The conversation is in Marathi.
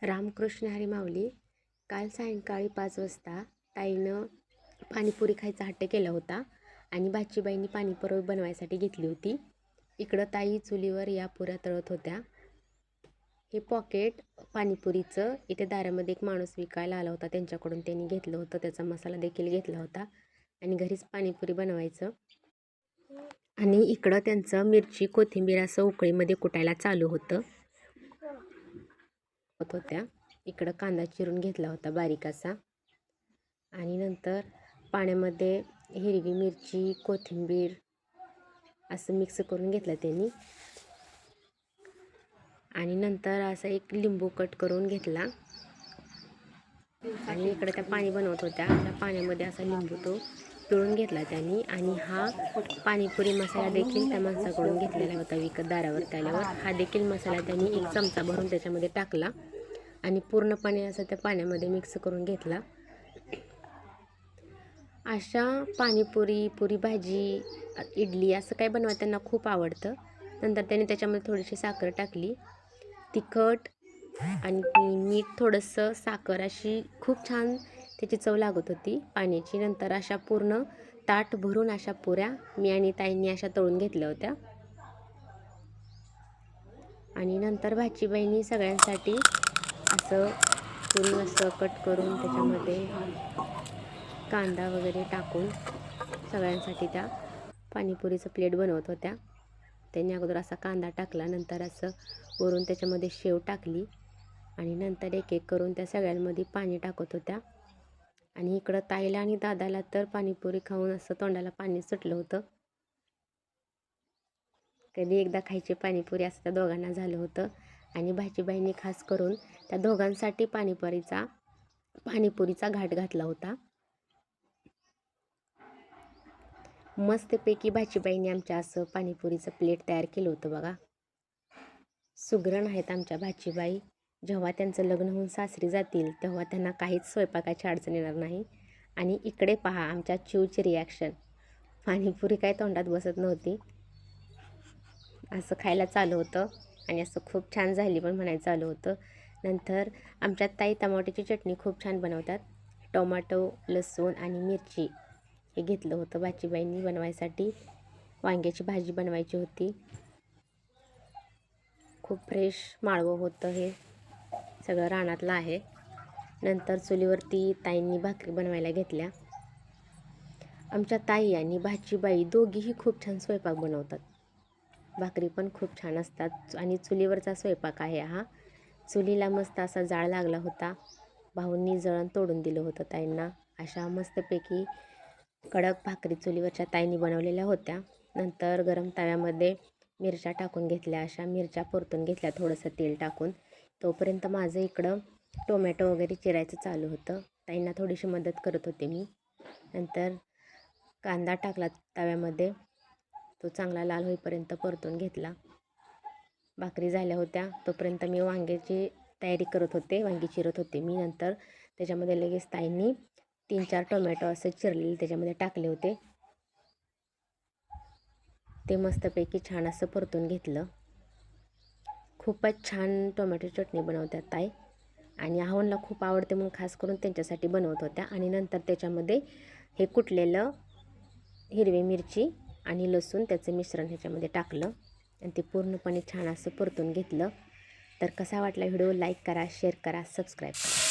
रामकृष्ण हरी माऊली. काल सायंकाळी 5 वाजता ताईनं पाणीपुरी खायचा हट्ट केला होता आणि बाचीबाईंनी पाणीपुरी बनवायसाठी घेतली होती. इकडं ताई चुलीवर या पुऱ्या तळत होत्या. हे पॉकेट पाणीपुरीचं इथे दारामध्ये एक माणूस विकायला आला होता, त्यांच्याकडून त्यांनी घेतलं होतं. त्याचा मसाला देखील घेतला होता आणि घरीच पाणीपुरी बनवायचं. आणि इकडं त्यांचं मिरची कोथिंबीर असं उकळीमध्ये कुटायला चालू होतं. होत्या इकडं कांदा चिरून घेतला होता बारीक असा आणि नंतर पाण्यामध्ये हिरवी मिरची कोथिंबीर असं मिक्स करून घेतलं त्यांनी आणि नंतर असं एक लिंबू कट करून घेतला आणि इकडे त्या पाणी बनवत होत्या. त्या पाण्यामध्ये असा लिंबू तो पिळून घेतला त्यांनी आणि हा पाणीपुरी मसाला देखील त्या माणसाकडून घेतलेला होता विकत दारावर आल्यावर. हा देखील मसाला त्यांनी 1 चमचा भरून त्याच्यामध्ये टाकला आणि पूर्णपणे असं त्या पाण्यामध्ये मिक्स करून घेतला. अशा पाणीपुरी पुरी भाजी इडली असं काही बनवायला त्यांना खूप आवडतं. नंतर त्यांनी त्याच्यामध्ये थोडीशी साखर टाकली, तिखट आणि मीठ थोडंसं, साखर अशी खूप छान त्याची चव लागत होती पाण्याची. नंतर अशा पूर्ण ताट भरून अशा पुऱ्या मी आणि ताईंनी अशा तळून घेतल्या होत्या आणि नंतर भाचीबाईंनी सगळ्यांसाठी असं पुरी असं कट करून त्याच्यामध्ये कांदा वगैरे टाकून सगळ्यांसाठी त्या पाणीपुरीचं प्लेट बनवत होत्या. त्यांनी अगोदर असा कांदा टाकला, नंतर असं वरून त्याच्यामध्ये शेव टाकली आणि नंतर एक एक करून त्या सगळ्यांमध्ये पाणी टाकत होत्या. आणि इकडं ताईला आणि दादाला तर पाणीपुरी खाऊन असं तोंडाला पाणी सुटलं होतं. कधी एकदा खायची पाणीपुरी असं त्या दोघांना झालं होतं आणि भाचीबाईंनी खास करून त्या दोघांसाठी पाणीपुरीचा घाट घातला होता. मस्तपैकी भाचीबाईंनी आमच्या असं पाणीपुरीचं प्लेट तयार केलं होतं बघा. सुगरण आहेत आमच्या भाचीबाई. जेव्हा त्यांचं लग्न होऊन सासरी जातील तेव्हा त्यांना काहीच स्वयंपाकाची अडचण येणार नाही. आणि इकडे पहा आमच्या चिवची रिॲक्शन. पाणीपुरी काय तोंडात बसत नव्हती, असं खायला चालू होतं आणि असं खूप छान झाली पण म्हणायचं चालू होतं. नंतर आमच्या ताई टमाट्याची चटणी खूप छान बनवतात. टोमॅटो, लसूण आणि मिरची हे घेतलं होतं बाचीबाईंनी बनवायसाठी. वांग्याची भाजी बनवायची होती. खूप फ्रेश माळवं होतं, हे सगळं रानातलं आहे. नंतर चुलीवरती ताईंनी भाकरी बनवायला घेतल्या. आमच्या ताई आणि भाचीबाई दोघीही खूप छान स्वयंपाक बनवतात. भाकरी पण खूप छान असतात आणि चुलीवरचा स्वयंपाक आहे हा. चुलीला मस्त असा जाळ लागला होता. भाऊंनी जळण तोडून दिलं होतं ताईंना. अशा मस्तपैकी कडक भाकरी चुलीवरच्या ताईंनी बनवलेल्या होत्या. नंतर गरम तव्यामध्ये मिरच्या टाकून घेतल्या, अशा मिरच्या परतून घेतल्या थोडंसं तेल टाकून. तोपर्यंत माझं इकडं टोमॅटो वगैरे चिरायचं चालू होतं. ताईंना थोडीशी मदत करत होते मी. नंतर कांदा टाकला तव्यामध्ये, तो चांगला लाल होईपर्यंत परतून घेतला. भाकरी झाल्या होत्या तोपर्यंत मी वांग्याची तयारी करत होते, वांगी चिरत होते मी. नंतर त्याच्यामध्ये लगेच ताईंनी 3-4 टोमॅटो असं चिरलेले त्याच्यामध्ये टाकले होते. ते मस्तपैकी छान असं परतून घेतलं. खूपच छान टोमॅटो चटणी बनवतात ताई आणि आहोंला खूप आवडते म्हणून खास करून त्यांच्यासाठी बनवत होत्या. आणि नंतर त्याच्यामध्ये हे कुटलेलं हिरवी मिरची आणि लसूण त्याचं मिश्रण ह्याच्यामध्ये टाकलं आणि ते पूर्णपणे छान असं परतून घेतलं. तर कसा वाटला व्हिडिओ? लाईक करा, शेअर करा, सबस्क्राईब करा.